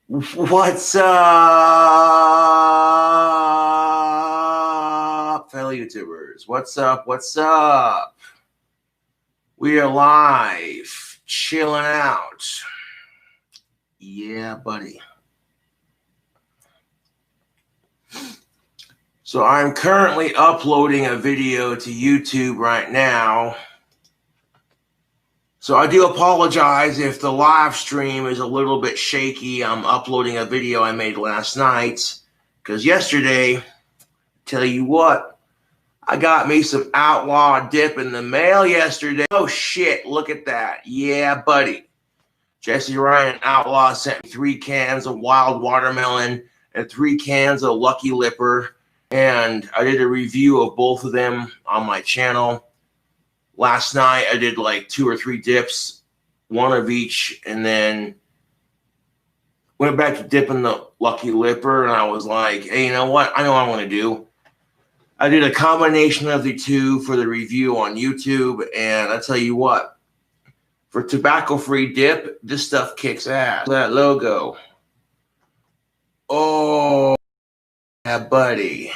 What's up, fellow YouTubers? What's up? What's up? We are live, chilling out. Yeah, buddy. So I'm currently uploading a video to YouTube right now. So I do apologize if the live stream is a little bit shaky. I'm uploading a video I made last night because yesterday, tell you what, I got me some Outlaw dip in the mail yesterday. Oh shit, look at that. Yeah, buddy. Jesse Ryan Outlaw sent me 3 cans of wild watermelon and 3 cans of Lucky Lipper. And I did a review of both of them on my channel. Last night, I did like 2 or 3 dips, 1 of each, and then went back to dipping the Lucky Lipper, and I was like, hey, you know what? I know what I want to do. I did a combination of the 2 for the review on YouTube, and I tell you what, for tobacco-free dip, this stuff kicks ass. That logo. Oh, yeah, buddy.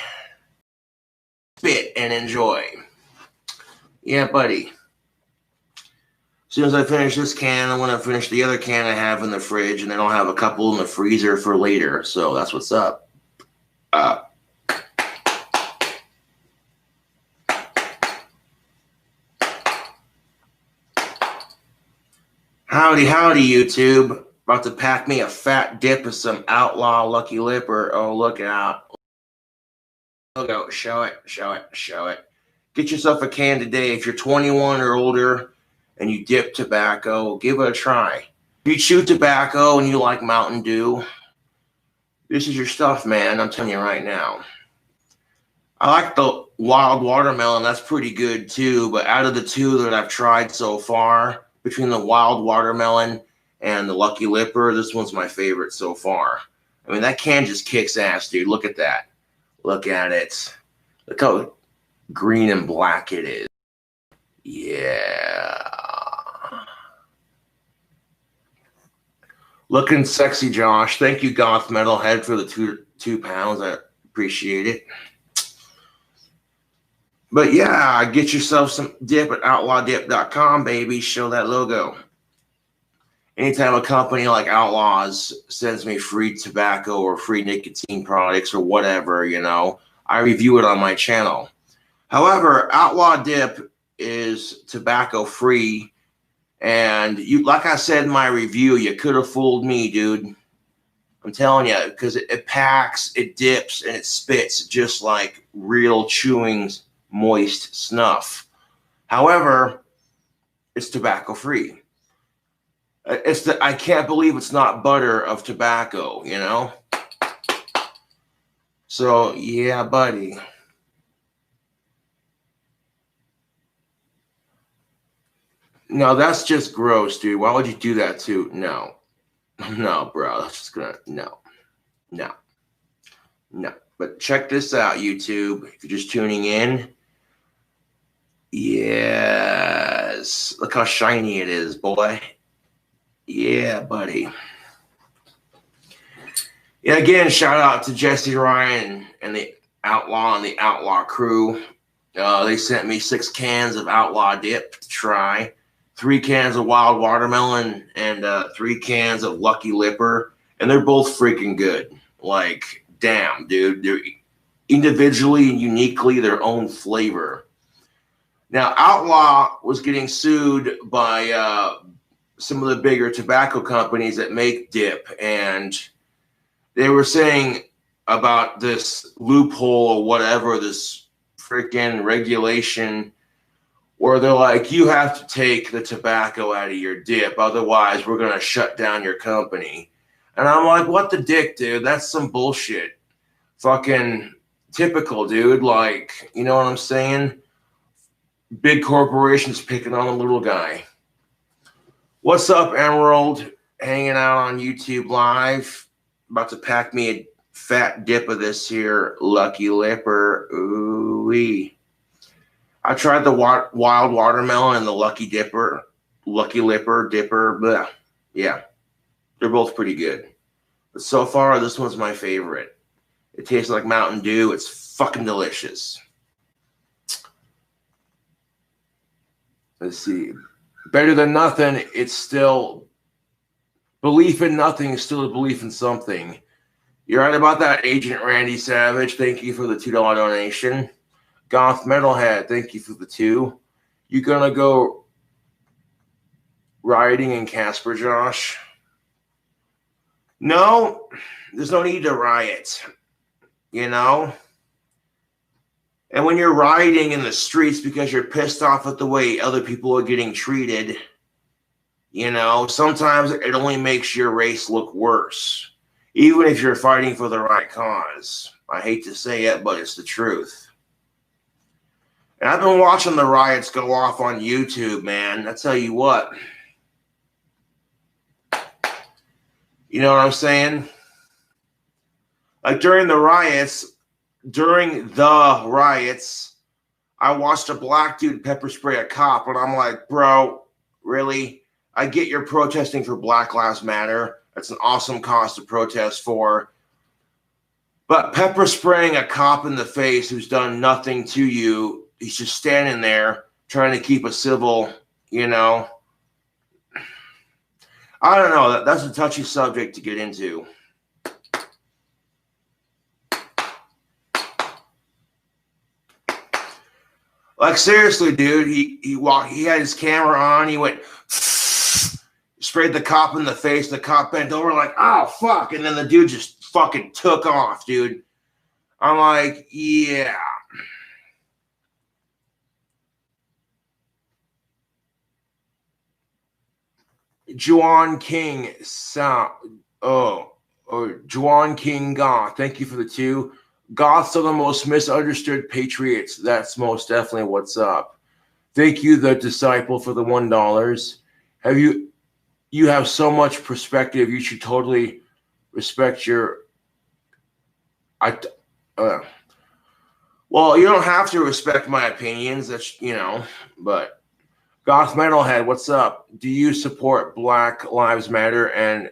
Spit and enjoy. Yeah, buddy. As soon as I finish this can, I'm going to finish the other can I have in the fridge, and then I'll have a couple in the freezer for later. So that's what's up. Howdy, howdy, YouTube. About to pack me a fat dip of some Outlaw Lucky Lipper. Oh, look out. Logo, show it, show it, show it. Get yourself a can today. If you're 21 or older and you dip tobacco, give it a try. If you chew tobacco and you like Mountain Dew, this is your stuff, man. I'm telling you right now. I like the wild watermelon. That's pretty good too. But out of the 2 that I've tried so far, between the wild watermelon and the Lucky Lipper, this one's my favorite so far. I mean, that can just kicks ass, dude. Look at that. Look at it. Look how green and black it is. Yeah. Looking sexy, Josh. Thank you, Goth Metalhead, for the two pounds. I appreciate it. But yeah, get yourself some dip at outlawdip.com, baby. Show that logo. Anytime a company like Outlaws sends me free tobacco or free nicotine products or whatever, you know, I review it on my channel. However, Outlaw Dip is tobacco free, and you, like I said in my review, you could have fooled me, dude. I'm telling you, because it packs, it dips, and it spits just like real chewing moist snuff. However, it's tobacco free. I can't believe it's not butter of tobacco, you know? So, yeah, buddy. No, that's just gross, dude. Why would you do that too? No. No, bro. That's just gonna, no. No. No. But check this out, YouTube. If you're just tuning in. Yes. Look how shiny it is, boy. Yeah, buddy. Yeah, again, shout out to Jesse Ryan and the Outlaw and the Outlaw crew. They sent me 6 cans of Outlaw dip to try, 3 cans of wild watermelon, and 3 cans of Lucky Lipper, and they're both freaking good. Like, damn, dude, they're individually and uniquely their own flavor. Now, Outlaw was getting sued by some of the bigger tobacco companies that make dip, and they were saying about this loophole or whatever, this freaking regulation, where they're like, you have to take the tobacco out of your dip, otherwise we're going to shut down your company. And I'm like, what the dick, dude? That's some bullshit. Fucking typical, dude. Like, you know what I'm saying? Big corporations picking on the little guy. What's up, Emerald? Hanging out on YouTube Live. About to pack me a fat dip of this here Lucky Lipper. Ooh-wee. I tried the wild watermelon and the Lucky Lipper dipper. Blah. Yeah, they're both pretty good. But so far, this one's my favorite. It tastes like Mountain Dew. It's fucking delicious. Let's see. Better than nothing. It's still belief in nothing is still a belief in something. You're right about that, Agent Randy Savage. Thank you for the $2 donation. Goth Metalhead, thank you for the 2. You gonna go riding in Casper, Josh? No, there's no need to riot, you know? And when you're rioting in the streets because you're pissed off at the way other people are getting treated, you know, sometimes it only makes your race look worse, even if you're fighting for the right cause. I hate to say it, but it's the truth. And I've been watching the riots go off on YouTube, man. I tell you what. You know what I'm saying? Like during the riots, I watched a black dude pepper spray a cop, and I'm like, bro, really? I get you're protesting for Black Lives Matter. That's an awesome cause to protest for. But pepper spraying a cop in the face who's done nothing to you, he's just standing there trying to keep a civil, you know. I don't know. That's a touchy subject to get into. Like seriously, dude, he had his camera on, he went sprayed the cop in the face, the cop bent over like, oh fuck, and then the dude just fucking took off, dude. I'm like, yeah. Juan King Juan King Goth, thank you for the 2. Goths are the most misunderstood patriots. That's most definitely what's up. Thank you, the disciple, for the $1. You have so much perspective. You should totally respect your. Well, you don't have to respect my opinions. That's, you know, but. Goth Metalhead, what's up? Do you support Black Lives Matter and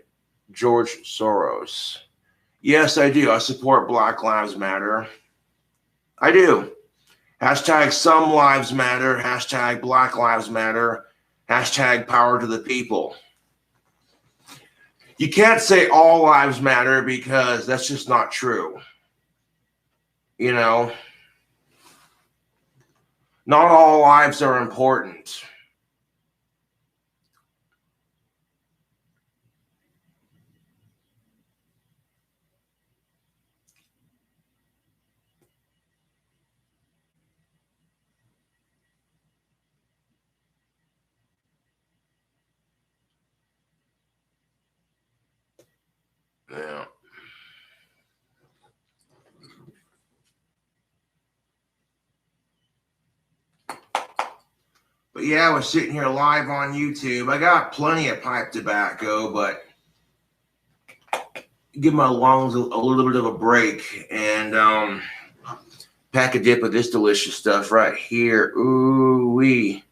George Soros? Yes, I do. I support Black Lives Matter. I do. Hashtag some lives matter. Hashtag Black Lives Matter. Hashtag power to the people. You can't say all lives matter because that's just not true. You know? Not all lives are important. Yeah. But yeah, I was sitting here live on YouTube. I got plenty of pipe tobacco, but give my lungs a little bit of a break and pack a dip of this delicious stuff right here. Ooh wee.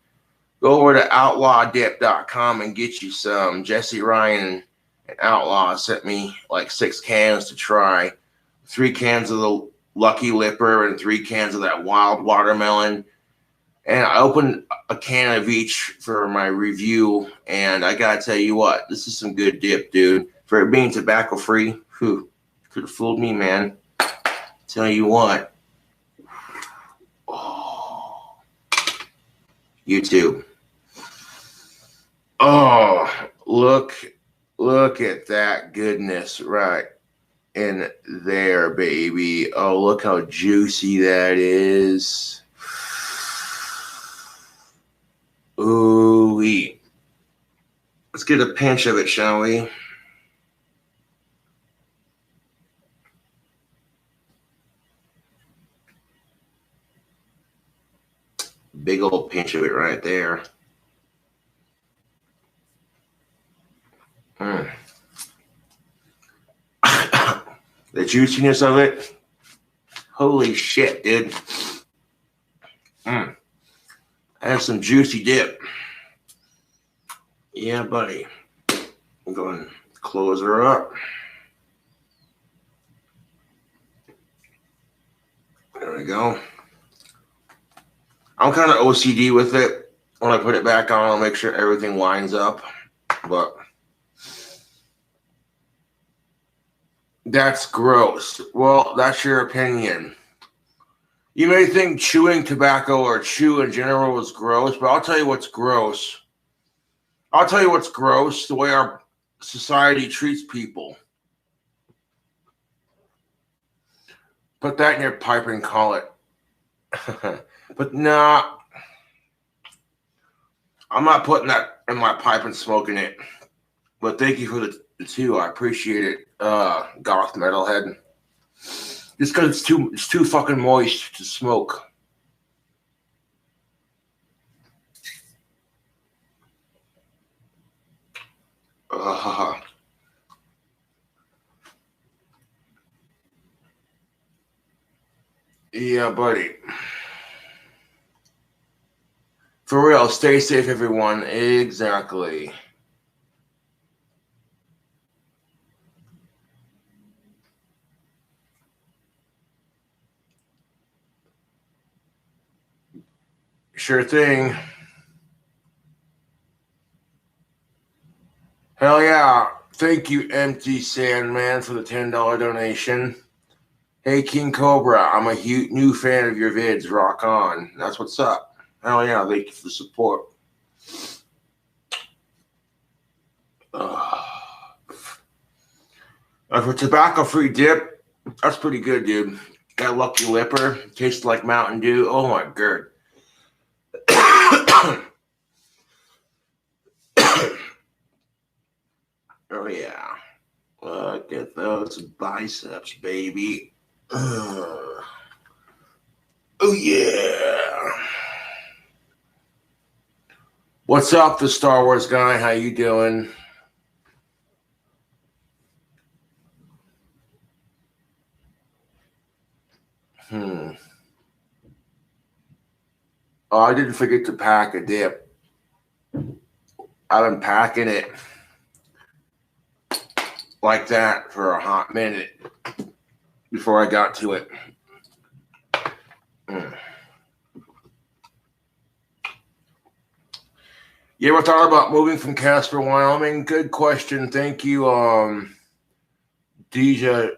Go over to outlawdip.com and get you some. Jesse Ryan and Outlaw sent me like 6 cans to try. 3 cans of the Lucky Lipper and 3 cans of that wild watermelon. And I opened a can of each for my review. And I got to tell you what, this is some good dip, dude. For it being tobacco free, whew, could have fooled me, man. Tell you what. Oh. YouTube. Oh, look at that goodness right in there, baby. Oh, look how juicy that is. Ooh-wee. Let's get a pinch of it, shall we? Big old pinch of it right there. The juiciness of it. Holy shit, dude. That's some juicy dip. Yeah, buddy. I'm going to close her up. we go. I'm kind of OCD with it. When I put it back on, I'll make sure everything lines up. But that's gross. Well, that's your opinion. You may think chewing tobacco or chew in general is gross, but I'll tell you what's gross. I'll tell you what's gross, the way our society treats people. Put that in your pipe and call it. But nah, I'm not putting that in my pipe and smoking it. But thank you for the two. I appreciate it, goth metalhead. Just because it's too fucking moist to smoke. Yeah, buddy. For real, stay safe, everyone. Exactly. Sure thing. Hell yeah. Thank you, Empty Sandman, for the $10 donation. Hey, King Cobra, I'm a new fan of your vids. Rock on. That's what's up. Hell yeah, thank you for the support. For tobacco-free dip, that's pretty good, dude. Got Lucky Lipper. Tastes like Mountain Dew. Oh, my God. Oh, yeah. Look at those biceps, baby. Oh, yeah. What's up, the Star Wars guy? How you doing? Oh, I didn't forget to pack a dip. I've been packing it like that for a hot minute before I got to it. You ever thought about moving from Casper, Wyoming? Good question. Thank you, Deja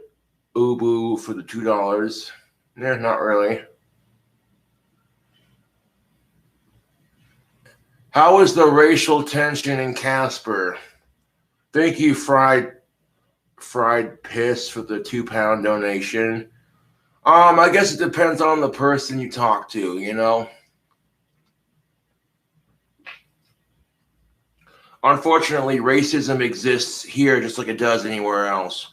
Ubu, for the $2. Yeah, not really. How is the racial tension in Casper? Thank you, Fried Piss, for the £2 donation. I guess it depends on the person you talk to, you know? Unfortunately, racism exists here just like it does anywhere else.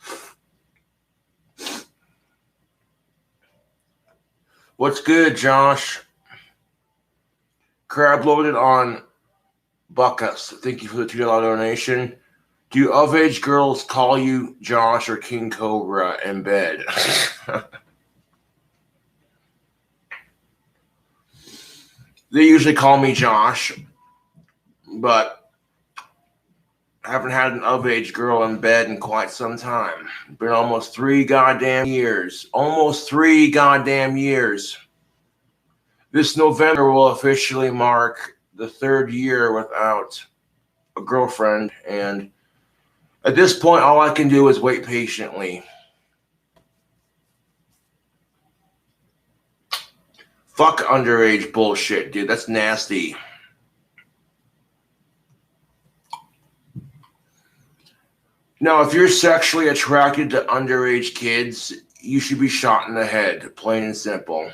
What's good, Josh? Crab loaded on Buckus. Thank you for the $2 donation. Do of-age girls call you Josh or King Cobra in bed? They usually call me Josh, but I haven't had an of-age girl in bed in quite some time. Been almost 3 goddamn years. Almost 3 goddamn years. This November will officially mark the 3rd year without a girlfriend, and at this point, all I can do is wait patiently. Fuck underage bullshit, dude. That's nasty. Now, if you're sexually attracted to underage kids, you should be shot in the head, plain and simple.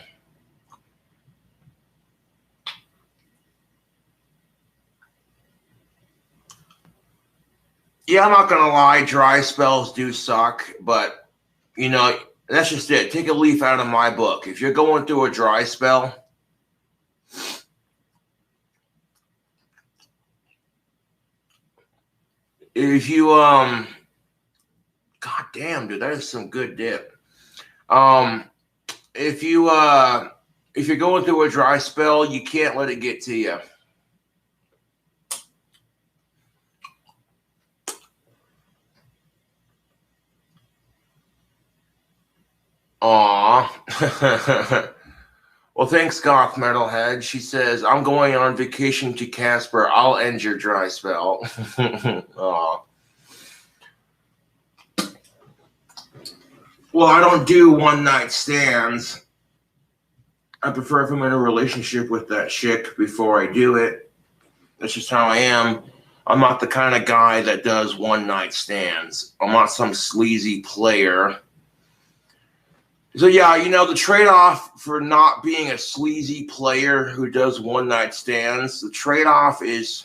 Yeah, I'm not going to lie. Dry spells do suck, but, you know, that's just it. Take a leaf out of my book. If you're going through a dry spell, if you, God damn, dude, that is some good dip. If you're going through a dry spell, you can't let it get to you. Aw. Well, thanks, Goth Metalhead. She says, I'm going on vacation to Casper. I'll end your dry spell. Aw. Well, I don't do one-night stands. I prefer if I'm in a relationship with that chick before I do it. That's just how I am. I'm not the kind of guy that does one-night stands. I'm not some sleazy player. So, yeah, you know, the trade-off for not being a sleazy player who does one-night stands, the trade-off is,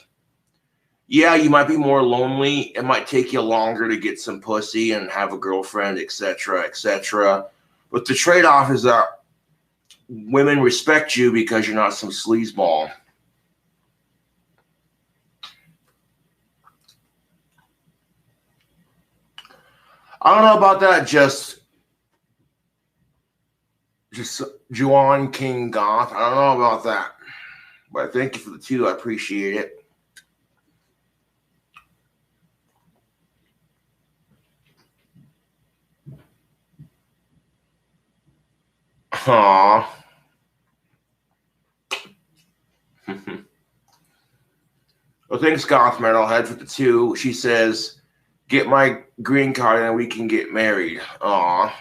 yeah, you might be more lonely. It might take you longer to get some pussy and have a girlfriend, etc., etc. But the trade-off is that women respect you because you're not some sleazeball. I don't know about that, just Juan King Goth. I don't know about that. But thank you for the 2. I appreciate it. Aww. Well, thanks, Goth Metalhead, for the 2. She says, get my green card and we can get married. Aww.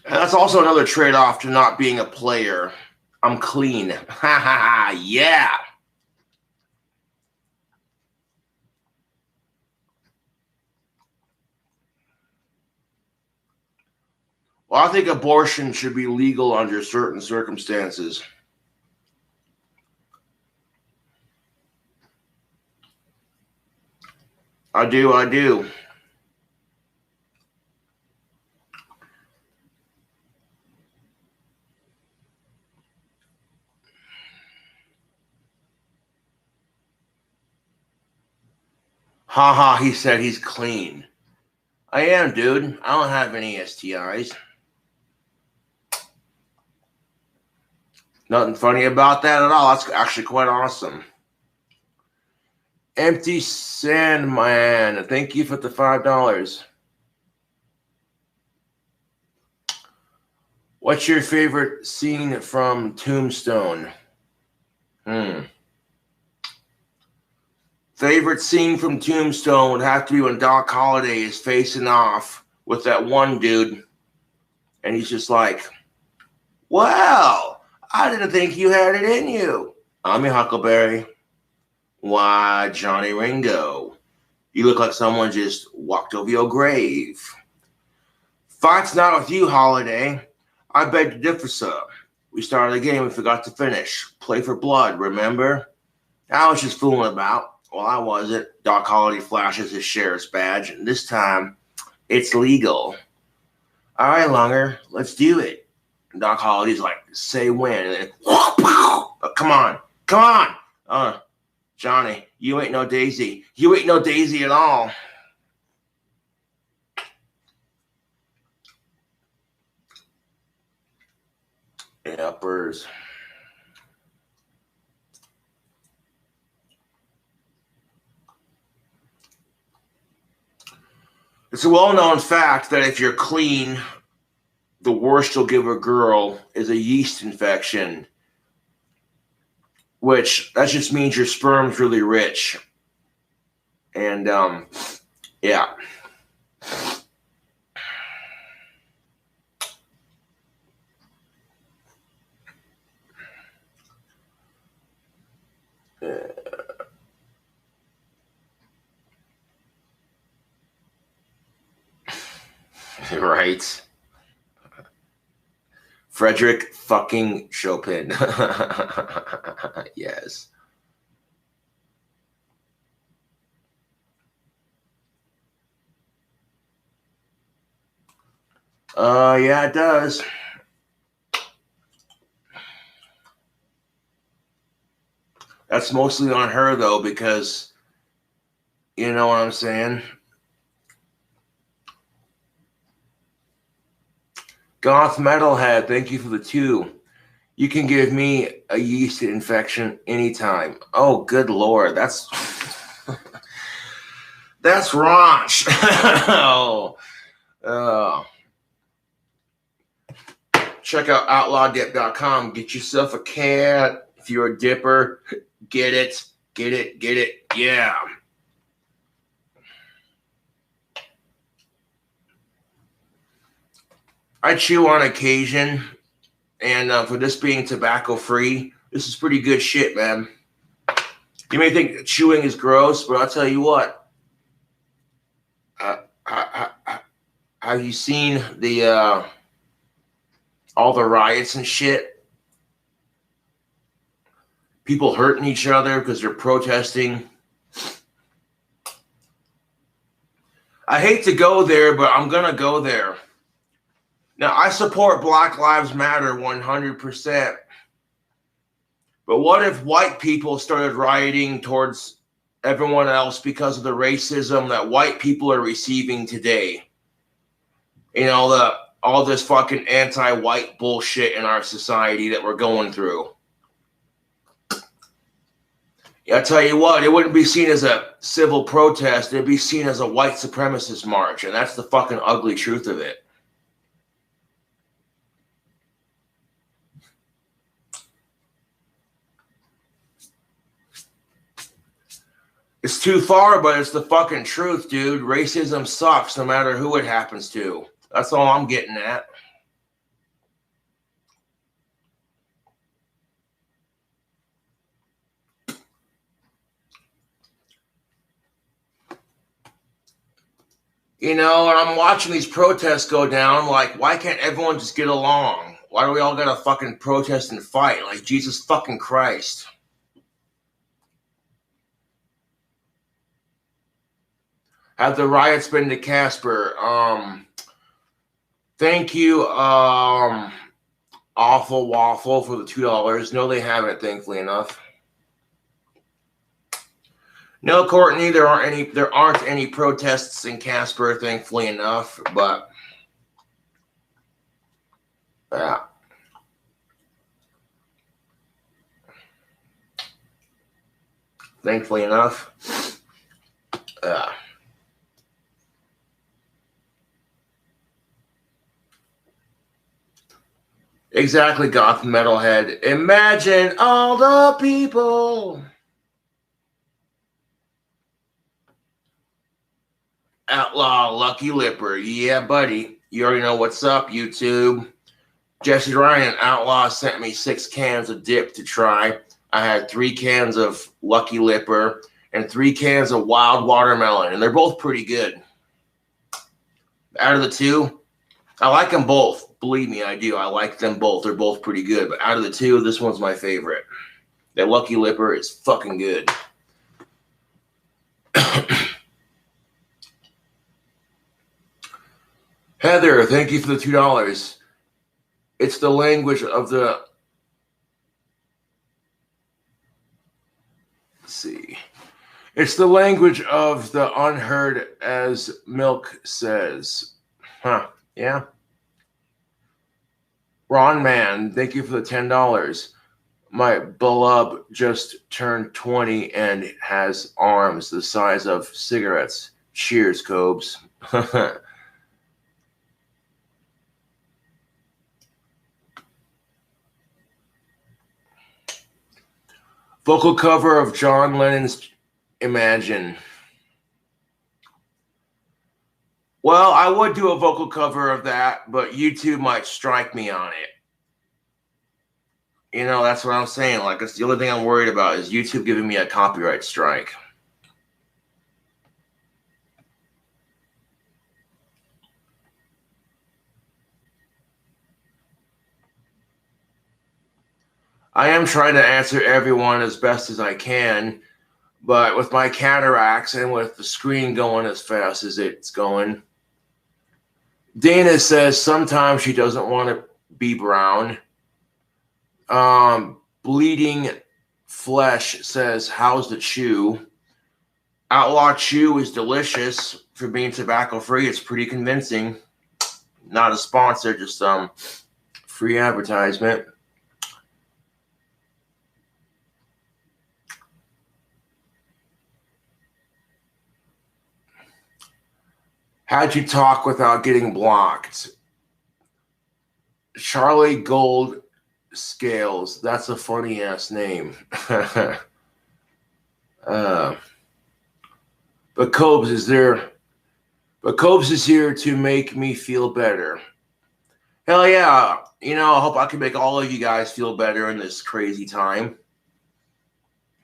And that's also another trade-off to not being a player. I'm clean. Ha ha ha, yeah. Well, I think abortion should be legal under certain circumstances. I do. Haha, he said he's clean. I am, dude. I don't have any STIs. Nothing funny about that at all. That's actually quite awesome. Empty Sandman, thank you for the $5. What's your favorite scene from Tombstone? Favorite scene from Tombstone would have to be when Doc Holliday is facing off with that one dude. And he's just like, well, I didn't think you had it in you. I'm your Huckleberry. Why, Johnny Ringo, you look like someone just walked over your grave. Fight's not with you, Holiday. I beg to differ, sir. We started a game we forgot to finish. Play for blood, remember? I was just fooling about. Well, I wasn't. Doc Holliday flashes his sheriff's badge, and this time, it's legal. All right, Lunger, let's do it. And Doc Holliday's like, say when. And then, come on. Johnny, you ain't no Daisy. You ain't no Daisy at all. Uppers. It's a well-known fact that if you're clean, the worst you'll give a girl is a yeast infection, which that just means your sperm's really rich. And, yeah. Right. Frederick fucking Chopin. Yes. Yeah, it does. That's mostly on her, though, because, you know what I'm saying? Goth Metalhead, thank you for the 2. You can give me a yeast infection anytime. Oh, good Lord. That's... That's raunch. Oh. Check out outlawdip.com. Get yourself a cat. If you're a dipper, get it. Get it. Get it. Yeah. I chew on occasion. And for this being tobacco-free, this is pretty good shit, man. You may think chewing is gross, but I'll tell you what. Have you seen the all the riots and shit? People hurting each other because they're protesting. I hate to go there, but I'm going to go there. Now, I support Black Lives Matter 100%. But what if white people started rioting towards everyone else because of the racism that white people are receiving today? You know, all this fucking anti-white bullshit in our society that we're going through. I tell you what, it wouldn't be seen as a civil protest. It'd be seen as a white supremacist march. And that's the fucking ugly truth of it. It's too far, but it's the fucking truth, dude. Racism sucks no matter who it happens to. That's all I'm getting at. You know, and I'm watching these protests go down, like, why can't everyone just get along? Why do we all gotta fucking protest and fight? Like, Jesus fucking Christ. Have the riots been to Casper? Thank you, Awful Waffle for the $2. No, they haven't, thankfully enough. No, Courtney, there aren't any protests in Casper, thankfully enough, but yeah. Thankfully enough. Exactly, goth metalhead. Imagine all the people. Outlaw Lucky Lipper. Yeah, buddy. You already know what's up, YouTube. Jesse Ryan, Outlaw, sent me 6 cans of dip to try. I had 3 cans of Lucky Lipper and 3 cans of Wild Watermelon, and they're both pretty good. Out of the 2, I like them both. Believe me, I do. I like them both. They're both pretty good. But out of the 2, this one's my favorite. That Lucky Lipper is fucking good. Heather, thank you for the $2. It's the language of the... Let's see. It's the language of the unheard, as Milk says. Huh. Yeah. Ron Man, thank you for the $10. My beloved just turned 20 and has arms the size of cigarettes. Cheers, Cobes. Vocal cover of John Lennon's Imagine. Well, I would do a vocal cover of that, but YouTube might strike me on it. You know, that's what I'm saying. Like, it's the only thing I'm worried about is YouTube giving me a copyright strike. I am trying to answer everyone as best as I can, but with my cataracts and with the screen going as fast as it's going. Dana says sometimes she doesn't want to be brown. Bleeding Flesh says, how's the chew? Outlaw Chew is delicious for being tobacco free. It's pretty convincing. Not a sponsor, just free advertisement. How'd you talk without getting blocked? Charlie Gold Scales. That's a funny ass name. But Cobes is there. But Cobes is here to make me feel better. Hell yeah. You know, I hope I can make all of you guys feel better in this crazy time.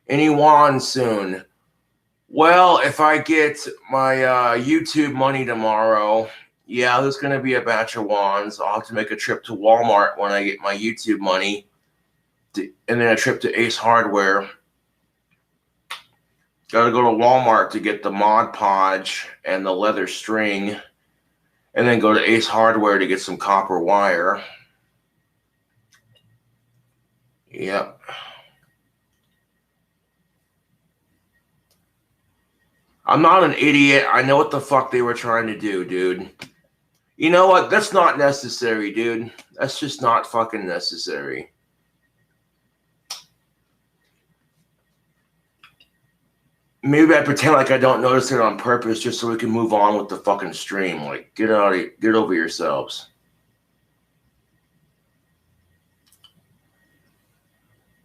Any wands soon? Well, if I get my YouTube money tomorrow, yeah, there's going to be a batch of wands. I'll have to make a trip to Walmart when I get my YouTube money. And then a trip to Ace Hardware. Got to go to Walmart to get the Mod Podge and the leather string. And then go to Ace Hardware to get some copper wire. Yep. I'm not an idiot. I know what the fuck they were trying to do, dude. You know what? That's not necessary, dude. That's just not fucking necessary. Maybe I pretend like I don't notice it on purpose just so we can move on with the fucking stream. Like, get over yourselves.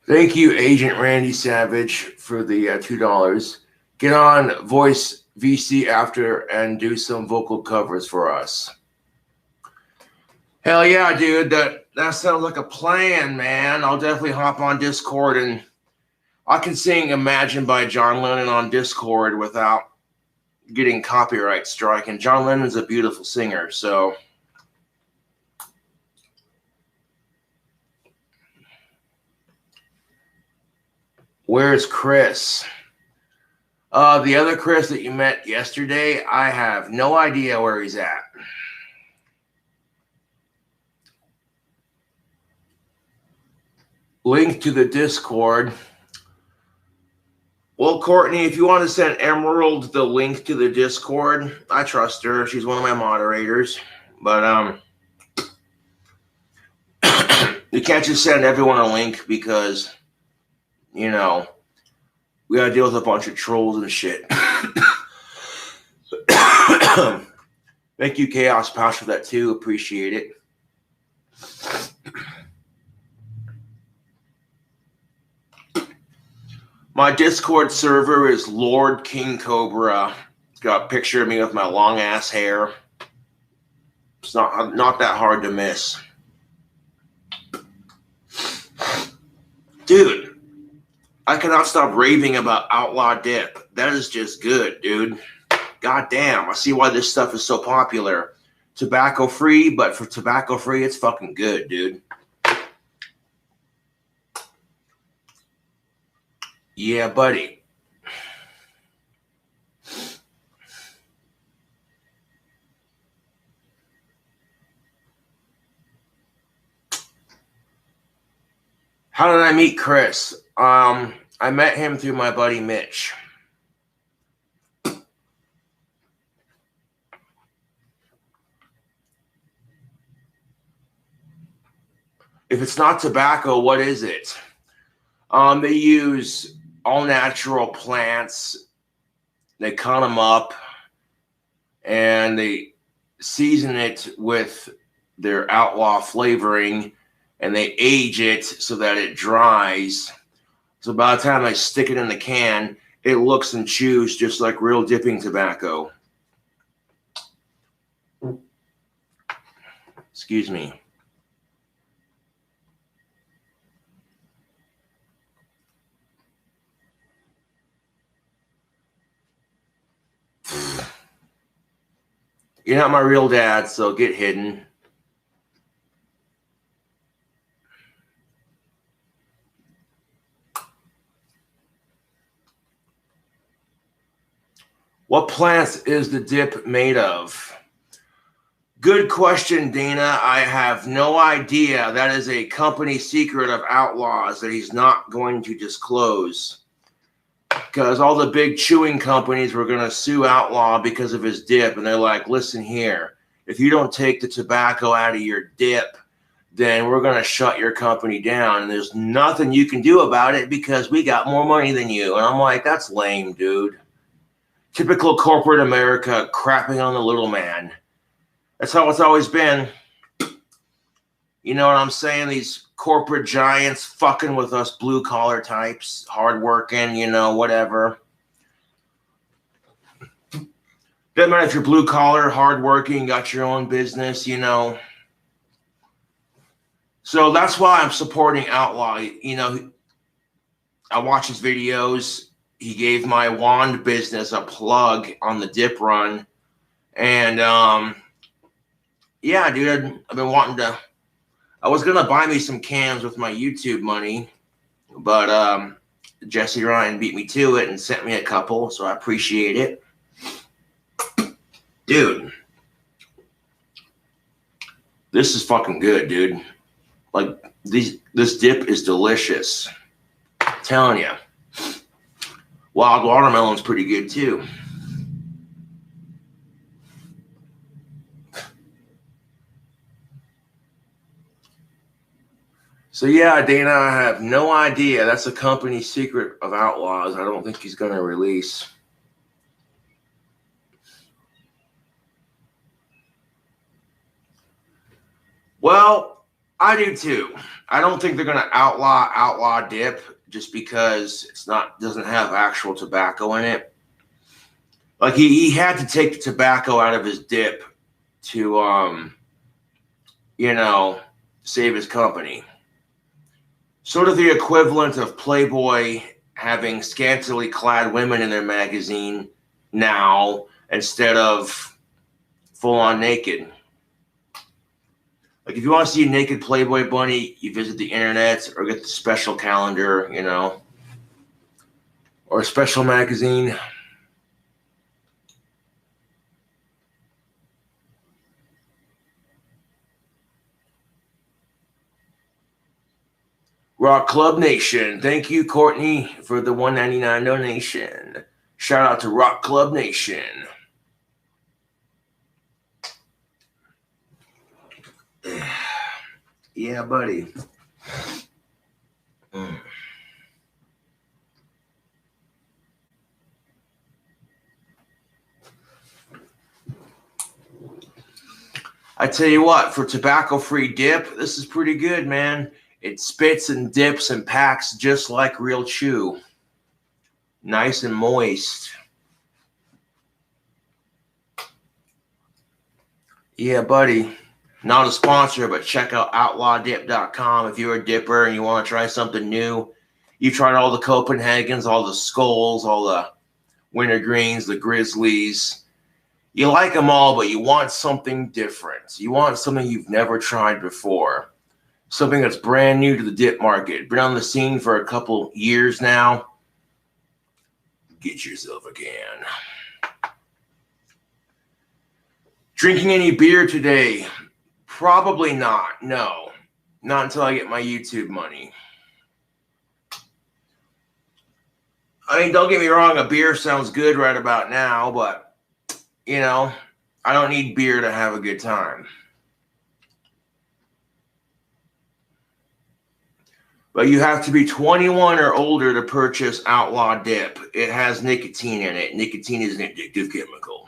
Thank you, Agent Randy Savage, for the $2. Get on Voice VC after and do some vocal covers for us. Hell yeah, dude. That sounds like a plan, man. I'll definitely hop on Discord and I can sing Imagine by John Lennon on Discord without getting copyright strike. And John Lennon's a beautiful singer, so. Where's Chris? The other Chris that you met yesterday, I have no idea where he's at. Link to the Discord. Well, Courtney, if you want to send Emerald the link to the Discord, I trust her. She's one of my moderators. But you can't just send everyone a link because, you know, we got to deal with a bunch of trolls and shit. Thank you, Chaos Pouch, for that too. Appreciate it. My Discord server is Lord King Cobra. It's got a picture of me with my long ass hair. It's not that hard to miss. Dude, I cannot stop raving about Outlaw Dip. That is just good, dude. God damn, I see why this stuff is so popular. Tobacco free, but for tobacco free, it's fucking good, dude. Yeah, buddy. How did I meet Chris? I met him through my buddy Mitch. If it's not tobacco, what is it? They use all natural plants. They cut them up and they season it with their outlaw flavoring and they age it so that it dries. So by the time I stick it in the can, it looks and chews just like real dipping tobacco. Excuse me. You're not my real dad, so get hidden. What plants is the dip made of? Good question, Dana. I have no idea. That is a company secret of Outlaws that he's not going to disclose. Because all the big chewing companies were going to sue Outlaw because of his dip. And they're like, listen here, if you don't take the tobacco out of your dip, then we're going to shut your company down. And there's nothing you can do about it because we got more money than you. And I'm like, that's lame, dude. Typical corporate America crapping on the little man. That's how it's always been. You know what I'm saying? These corporate giants fucking with us blue collar types, hardworking, you know, whatever. Doesn't matter if you're blue collar, hardworking, got your own business, you know. So that's why I'm supporting Outlaw. You know, I watch his videos. He gave my wand business a plug on the dip run. And yeah, dude, I've been wanting to. I was gonna buy me some cans with my YouTube money, but Jesse Ryan beat me to it and sent me a couple, so I appreciate it. Dude, this is fucking good, dude. Like, this dip is delicious. I'm telling you. Wild watermelon's pretty good too. So yeah, Dana, I have no idea. That's a company secret of Outlaws. I don't think he's going to release. Well, I do too. I don't think they're going to outlaw dip just because doesn't have actual tobacco in it. Like he had to take the tobacco out of his dip to you know, save his company. Sort of the equivalent of Playboy having scantily clad women in their magazine now instead of full on naked. Like if you want to see a naked Playboy bunny, you visit the internet or get the special calendar, you know, or a special magazine. Rock Club Nation. Thank you, Courtney, for the $1.99 donation. Shout out to Rock Club Nation. Yeah, buddy. I tell you what, for tobacco-free dip, this is pretty good, man. It spits and dips and packs just like real chew. Nice and moist. Yeah, buddy. Not a sponsor, but check out outlawdip.com if you're a dipper and you want to try something new. You've tried all the Copenhagens, all the Skulls, all the Wintergreens, the Grizzlies. You like them all, but you want something different. You want something you've never tried before. Something that's brand new to the dip market. Been on the scene for a couple years now. Get yourself a can. Drinking any beer today? Probably not. No. Not until I get my YouTube money. I mean, don't get me wrong, a beer sounds good right about now, but, you know, I don't need beer to have a good time. But you have to be 21 or older to purchase Outlaw Dip. It has nicotine in it. Nicotine is an addictive chemical.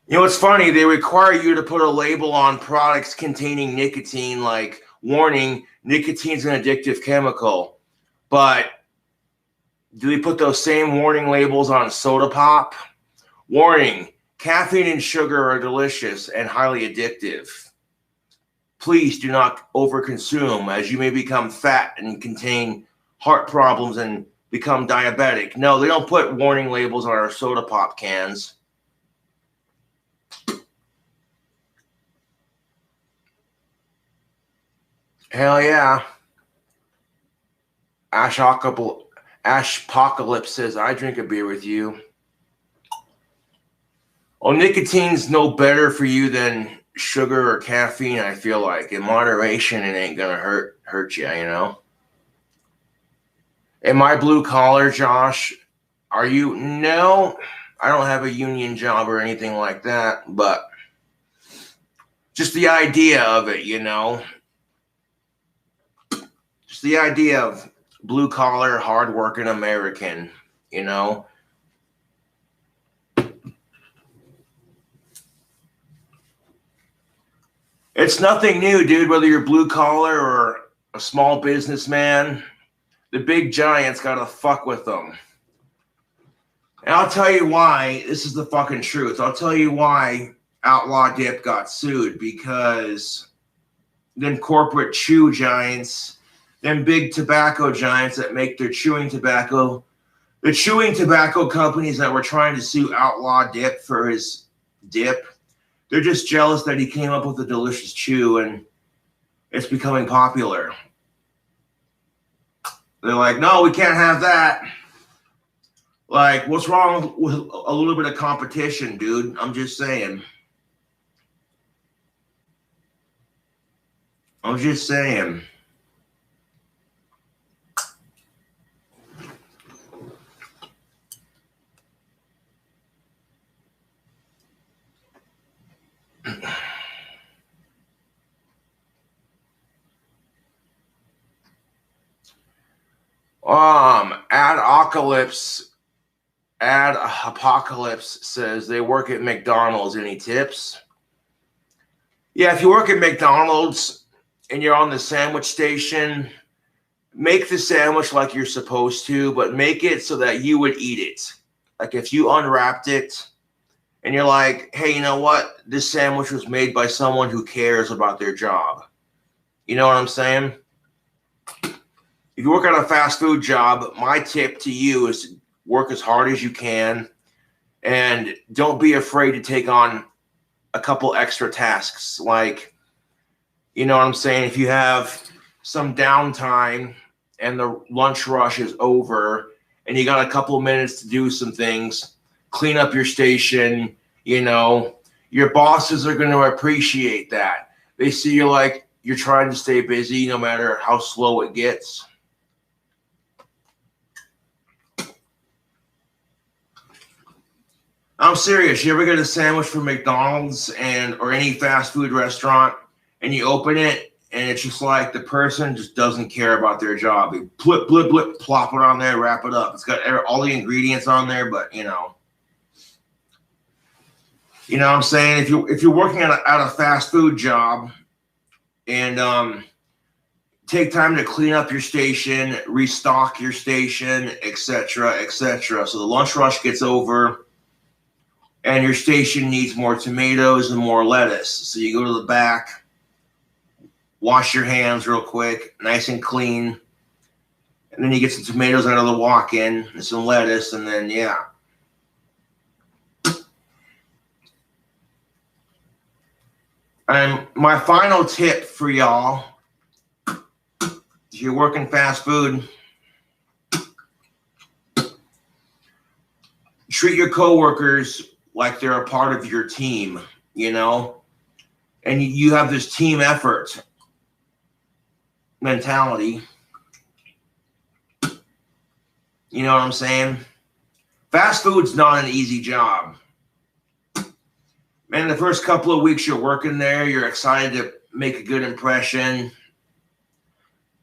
You know, it's funny. They require you to put a label on products containing nicotine, like, warning, nicotine is an addictive chemical. But do they put those same warning labels on soda pop? Warning. Caffeine and sugar are delicious and highly addictive. Please do not overconsume, as you may become fat and contain heart problems and become diabetic. No, they don't put warning labels on our soda pop cans. Hell yeah. Ashpocalypse says, I drink a beer with you. Well, nicotine's no better for you than sugar or caffeine, I feel like. In moderation, it ain't gonna hurt you, you know? Am I blue collar, Josh? Are you? No, I don't have a union job or anything like that, but just the idea of it, you know? Just the idea of blue collar, hardworking American, you know. It's nothing new, dude, whether you're blue collar or a small businessman. The big giants gotta fuck with them. And I'll tell you why. This is the fucking truth. I'll tell you why Outlaw Dip got sued. Because them corporate chew giants, them big tobacco giants that make their chewing tobacco, the chewing tobacco companies that were trying to sue Outlaw Dip for his dip, they're just jealous that he came up with a delicious chew and it's becoming popular. They're like, no, we can't have that. Like, what's wrong with a little bit of competition, dude? I'm just saying. I'm just saying. Ad Apocalypse says they work at McDonald's. Any tips? Yeah, if you work at McDonald's and you're on the sandwich station, make the sandwich like you're supposed to, but make it so that you would eat it. Like if you unwrapped it and you're like, hey, you know what? This sandwich was made by someone who cares about their job. You know what I'm saying? If you work at a fast food job, my tip to you is work as hard as you can and don't be afraid to take on a couple extra tasks. Like, you know what I'm saying? If you have some downtime and the lunch rush is over and you got a couple of minutes to do some things, clean up your station, you know, your bosses are going to appreciate that. They see you like you're trying to stay busy no matter how slow it gets. I'm serious. You ever get a sandwich from McDonald's or any fast food restaurant and you open it and it's just like the person just doesn't care about their job. They blip, blip, blip, plop it on there, wrap it up. It's got all the ingredients on there, but you know what I'm saying? If you're working at a fast food job and take time to clean up your station, restock your station, etc., etc. So the lunch rush gets over and your station needs more tomatoes and more lettuce. So you go to the back, wash your hands real quick, nice and clean. And then you get some tomatoes out of the walk-in and some lettuce, and then, yeah. And my final tip for y'all, if you're working fast food, treat your coworkers like they're a part of your team, you know? And you have this team effort mentality. You know what I'm saying? Fast food's not an easy job. Man, the first couple of weeks you're working there, you're excited to make a good impression.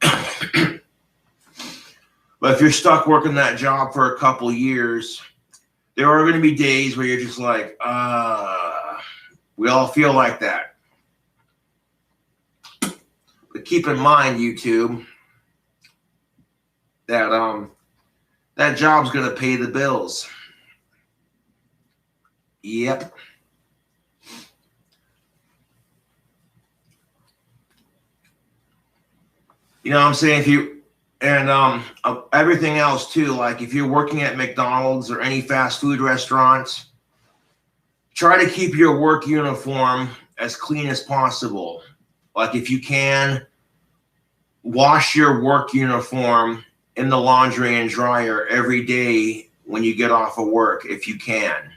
But if you're stuck working that job for a couple of years, there are going to be days where you're just like, we all feel like that. But keep in mind, YouTube, that that job's going to pay the bills. Yep. You know what I'm saying? Everything else too, like if you're working at McDonald's or any fast food restaurants, try to keep your work uniform as clean as possible. Like if you can, wash your work uniform in the laundry and dryer every day when you get off of work, if you can.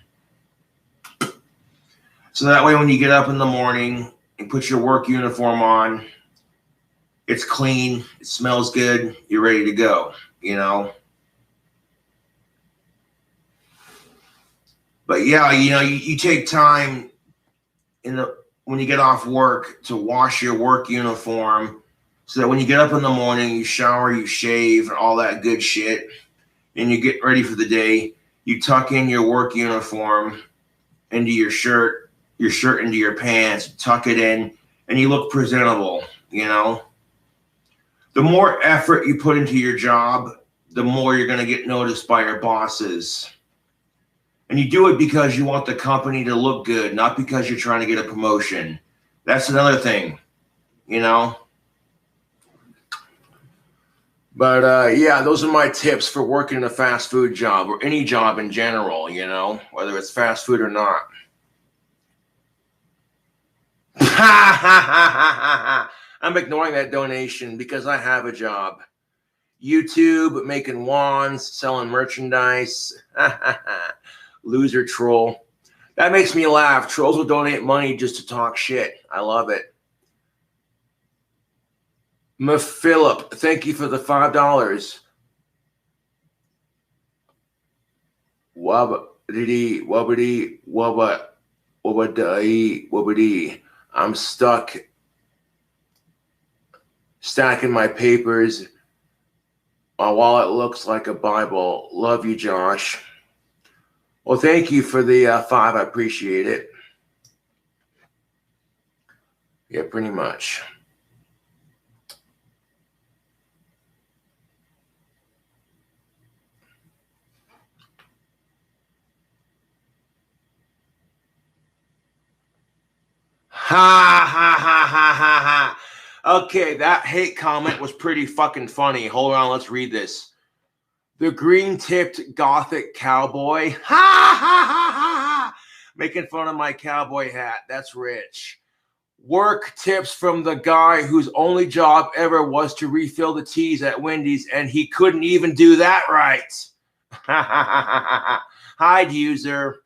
So that way when you get up in the morning and put your work uniform on, it's clean, it smells good, you're ready to go, you know? But yeah, you know, you take time when you get off work to wash your work uniform So that when you get up in the morning, you shower, you shave, and all that good shit, and you get ready for the day, you tuck in your work uniform into your shirt into your pants, tuck it in, and you look presentable, you know? The more effort you put into your job, the more you're going to get noticed by your bosses. And you do it because you want the company to look good, not because you're trying to get a promotion. That's another thing, you know? But yeah, those are my tips for working in a fast food job or any job in general, you know, whether it's fast food or not. I'm ignoring that donation because I have a job. YouTube, making wands, selling merchandise. Loser troll. That makes me laugh. Trolls will donate money just to talk shit. I love it. Philip, thank you for the $5. Wubbity. I'm stuck stacking my papers. My wallet looks like a Bible. Love you, Josh. Well, thank you for the $5. I appreciate it. Yeah, pretty much. Ha ha ha ha ha ha. Okay, that hate comment was pretty fucking funny. Hold on, let's read this. The green-tipped gothic cowboy. Ha ha ha ha ha. Making fun of my cowboy hat. That's rich. Work tips from the guy whose only job ever was to refill the teas at Wendy's, and he couldn't even do that right. Hide user.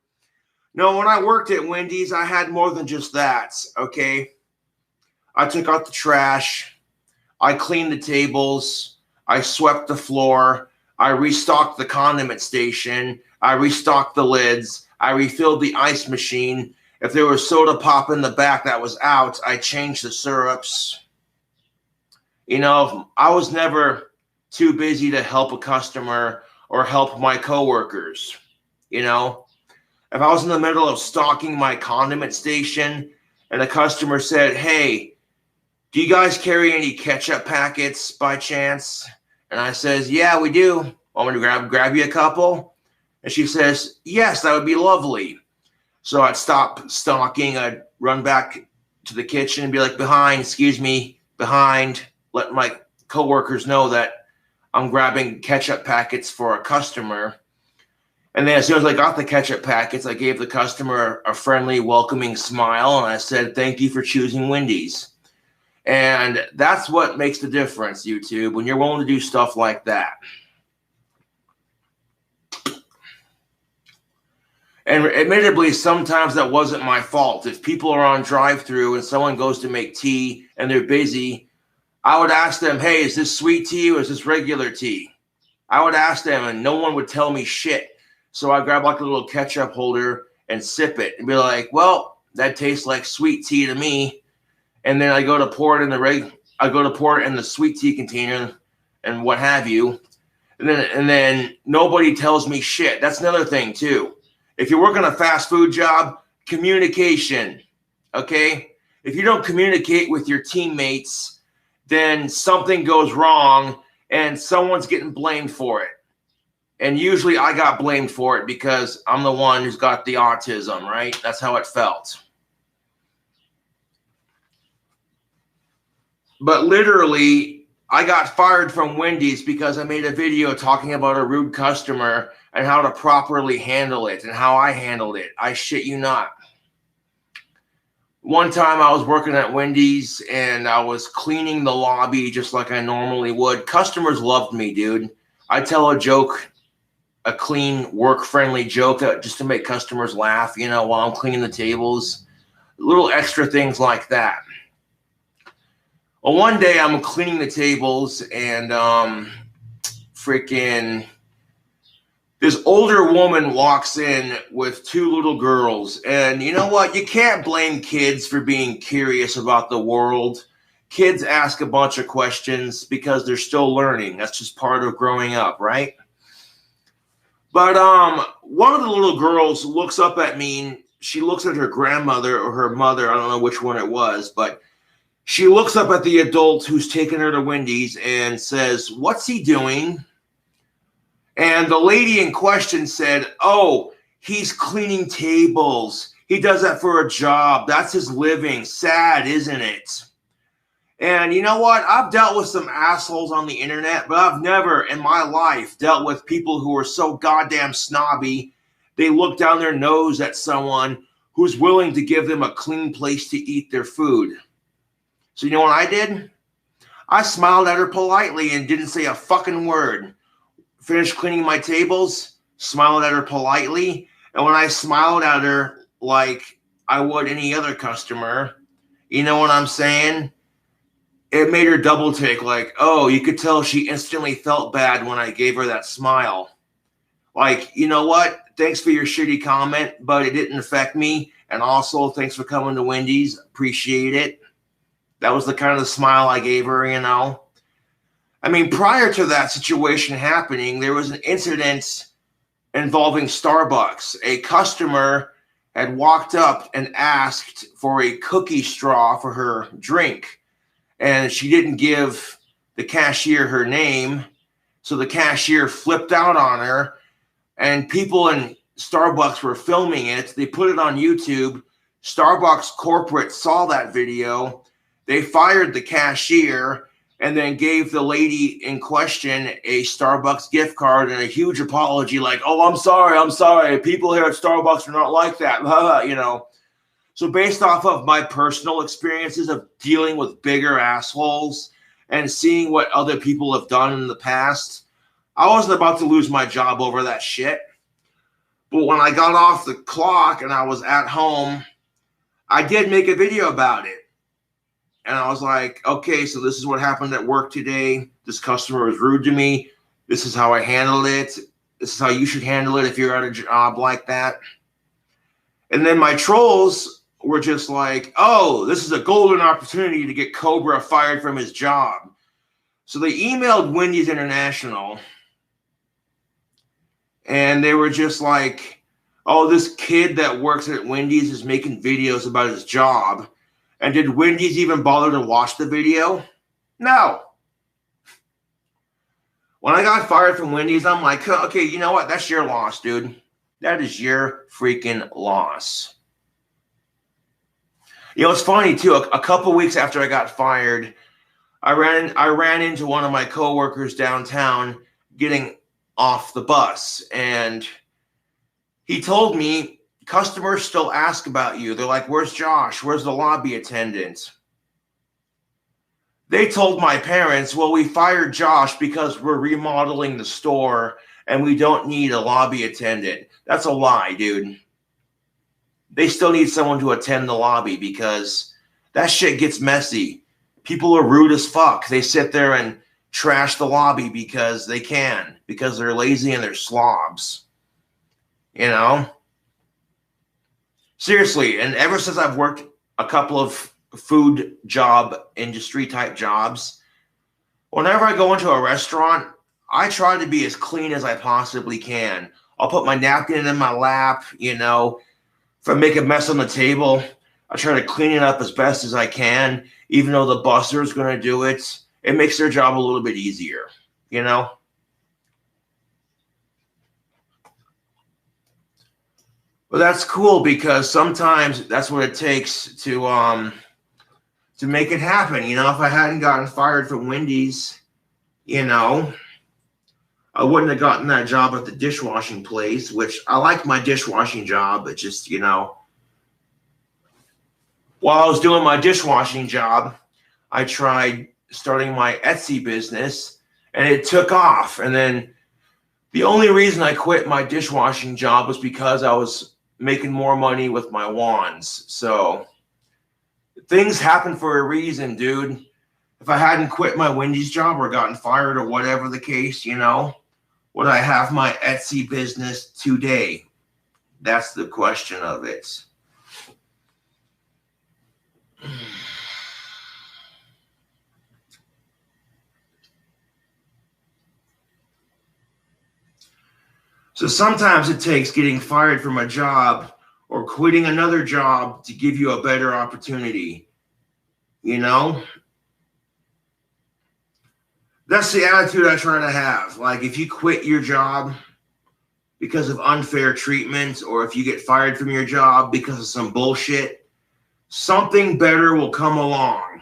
No, when I worked at Wendy's, I had more than just that, okay? I took out the trash. I cleaned the tables. I swept the floor. I restocked the condiment station. I restocked the lids. I refilled the ice machine. If there was soda pop in the back that was out, I changed the syrups. You know, I was never too busy to help a customer or help my coworkers, you know? If I was in the middle of stocking my condiment station and a customer said, hey, do you guys carry any ketchup packets by chance? And I says, yeah, we do. Want me to grab you a couple? And she says, yes, that would be lovely. So I'd stop stocking. I'd run back to the kitchen and be like, excuse me, behind. Let my coworkers know that I'm grabbing ketchup packets for a customer. And then as soon as I got the ketchup packets, I gave the customer a friendly, welcoming smile. And I said, thank you for choosing Wendy's. And that's what makes the difference, YouTube, when you're willing to do stuff like that. And admittedly, sometimes that wasn't my fault. If people are on drive-thru and someone goes to make tea and they're busy, I would ask them, hey, is this sweet tea or is this regular tea? I would ask them and no one would tell me shit. So I grab like a little ketchup holder and sip it and be like, well, that tastes like sweet tea to me. And then I go to pour it in the sweet tea container and what have you. And then nobody tells me shit. That's another thing too. If you're working a fast food job, communication, okay? If you don't communicate with your teammates, then something goes wrong and someone's getting blamed for it. And usually I got blamed for it because I'm the one who's got the autism, right? That's how it felt. But literally, I got fired from Wendy's because I made a video talking about a rude customer and how to properly handle it and how I handled it. I shit you not. One time I was working at Wendy's and I was cleaning the lobby just like I normally would. Customers loved me, dude. I tell a joke, a clean, work-friendly joke just to make customers laugh, you know, while I'm cleaning the tables. Little extra things like that. Well, one day I'm cleaning the tables and freaking this older woman walks in with two little girls. And you know what? You can't blame kids for being curious about the world. kids ask a bunch of questions because they're still learning. That's just part of growing up, right? But one of the little girls looks up at me, and she looks at her grandmother or her mother. I don't know which one it was, but she looks up at the adult who's taking her to Wendy's and says, "What's he doing?" And the lady in question said, "Oh, he's cleaning tables. He does that for a job. That's his living. Sad, isn't it?" And you know what? I've dealt with some assholes on the internet, but I've never in my life dealt with people who are so goddamn snobby. They look down their nose at someone who's willing to give them a clean place to eat their food. So you know what I did? I smiled at her politely and didn't say a fucking word. Finished cleaning my tables, smiled at her politely, and when I smiled at her like I would any other customer, you know what I'm saying? It made her double take, like, oh, you could tell she instantly felt bad when I gave her that smile. Like, you know what? Thanks for your shitty comment, but it didn't affect me. And also, thanks for coming to Wendy's. Appreciate it. That was the kind of smile I gave her, you know. I mean, prior to that situation happening, there was an incident involving Starbucks. A customer had walked up and asked for a cookie straw for her drink, and she didn't give the cashier her name, so the cashier flipped out on her, and people in Starbucks were filming it. They put it on YouTube. Starbucks corporate saw that video. They fired the cashier and then gave the lady in question a Starbucks gift card and a huge apology, like, oh, I'm sorry. People here at Starbucks are not like that, you know. So based off of my personal experiences of dealing with bigger assholes and seeing what other people have done in the past, I wasn't about to lose my job over that shit. But when I got off the clock and I was at home, I did make a video about it. And I was like, okay, so this is what happened at work today. This customer was rude to me. This is how I handled it. This is how you should handle it if you're at a job like that. And then my trolls were just like, oh, this is a golden opportunity to get Cobra fired from his job. So they emailed Wendy's International. And they were just like, oh, this kid that works at Wendy's is making videos about his job. And did Wendy's even bother to watch the video? No. When I got fired from Wendy's, I'm like, okay, you know what? That's your loss, dude. That is your freaking loss. You know, it's funny, too. A couple weeks after I got fired, I ran into one of my coworkers downtown getting off the bus. And he told me, customers still ask about you. They're like, where's Josh? Where's the lobby attendant? They told my parents, well, we fired Josh because we're remodeling the store and we don't need a lobby attendant. That's a lie, dude. They still need someone to attend the lobby because that shit gets messy. People are rude as fuck. They sit there and trash the lobby because they can, because they're lazy and they're slobs. You know? Seriously, and ever since I've worked a couple of food job industry type jobs, whenever I go into a restaurant, I try to be as clean as I possibly can. I'll put my napkin in my lap, you know. If I make a mess on the table, I try to clean it up as best as I can, even though the busser is going to do it. It makes their job a little bit easier, you know. But that's cool because sometimes that's what it takes to make it happen. You know, if I hadn't gotten fired from Wendy's, you know, I wouldn't have gotten that job at the dishwashing place, which I liked my dishwashing job, but just, you know, while I was doing my dishwashing job, I tried starting my Etsy business and it took off. And then the only reason I quit my dishwashing job was because I was making more money with my wands. So things happen for a reason, dude. If I hadn't quit my Wendy's job or gotten fired or whatever the case, you know, would I have my Etsy business today? That's the question of it. So sometimes it takes getting fired from a job or quitting another job to give you a better opportunity. You know? That's the attitude I try to have. Like, if you quit your job because of unfair treatment, or if you get fired from your job because of some bullshit, something better will come along.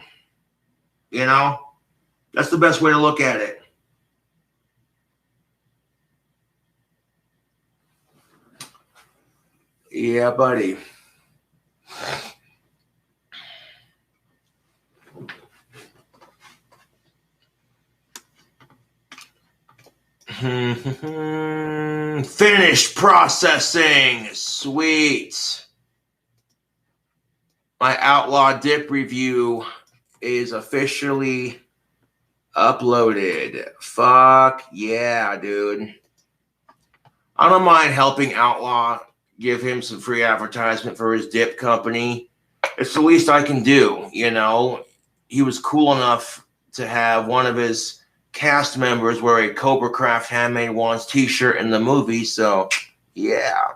You know? That's the best way to look at it. Yeah, buddy. Finished processing. Sweet. My Outlaw Dip review is officially uploaded. Fuck yeah, dude. I don't mind helping Outlaw, give him some free advertisement for his dip company. It's the least I can do, you know. He was cool enough to have one of his cast members wear a Cobra Craft Handmade Wands t-shirt in the movie, so yeah.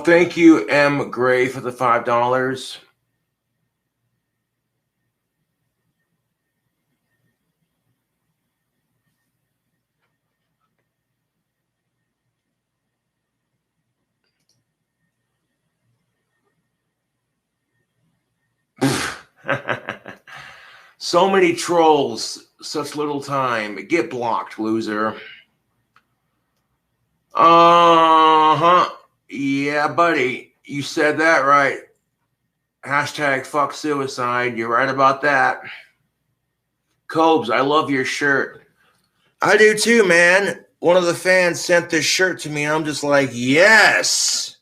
Thank you, M. Gray, for the $5. So many trolls, such little time. Get blocked, loser. Uh-huh. Yeah, buddy. You said that right. Hashtag fuck suicide. You're right about that. Cobes, I love your shirt. I do too, man. One of the fans sent this shirt to me, and I'm just like, yes.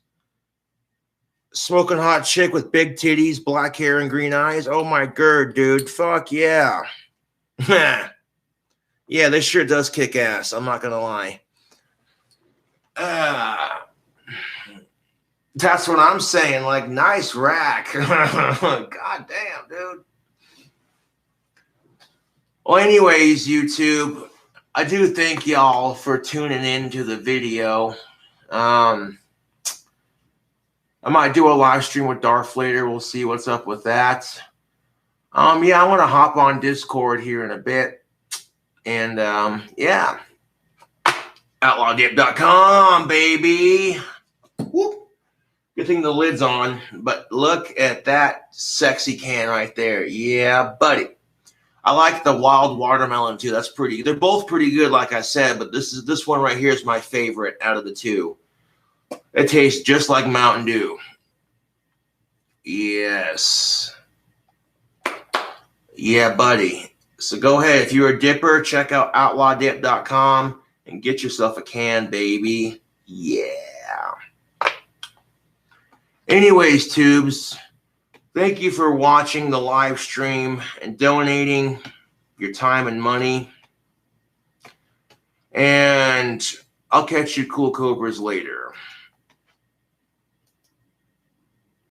Smoking hot chick with big titties, black hair, and green eyes. Oh my god, dude. Fuck yeah. Yeah, this shirt does kick ass. I'm not gonna lie. That's what I'm saying. Like, nice rack. God damn, dude. Well, anyways, YouTube, I do thank y'all for tuning in to the video. I might do a live stream with Darth later. We'll see what's up with that. Yeah, I want to hop on Discord here in a bit. And, yeah. OutlawDip.com, baby. Whoop. Good thing the lid's on. But look at that sexy can right there. Yeah, buddy. I like the wild watermelon too. That's pretty. They're both pretty good, like I said, but this one right here is my favorite out of the two. It tastes just like Mountain Dew. Yes. Yeah, buddy. So go ahead. If you're a dipper, check out outlawdip.com and get yourself a can, baby. Yeah. Anyways, tubes, thank you for watching the live stream and donating your time and money. And I'll catch you cool cobras later.